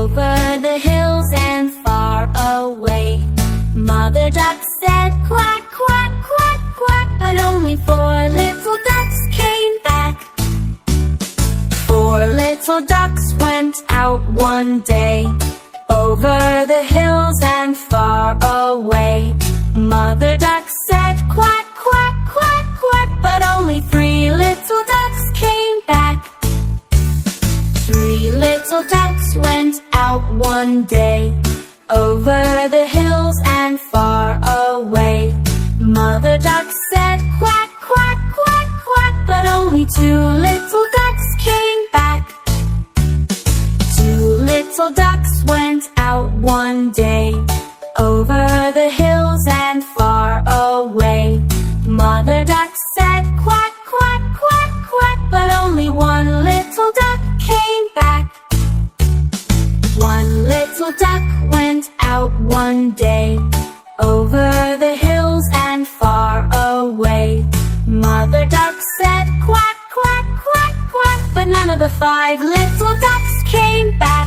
over the hills and far away. Mother duck said quack, quack, quack, quack, but only 4 little ducks came back. 4 little ducks went out one day, over the hills and far away. Mother duck said quack, quack, quack, quack, but only 3 little ducks came back. 3 little ducks went out one day, over the hills and far away. Mother duck said quack, quack, quack, quack, but only 2 little ducks came back. 2 little ducks went out one day, over the hills and far away. Mother duck said quack, quack, quack, quack, but only 1 little duck came back. 1 little duck went out one day, over the hills and far away. Mother duck said quack, quack, quack, quack, but none of the 5 little ducks came back.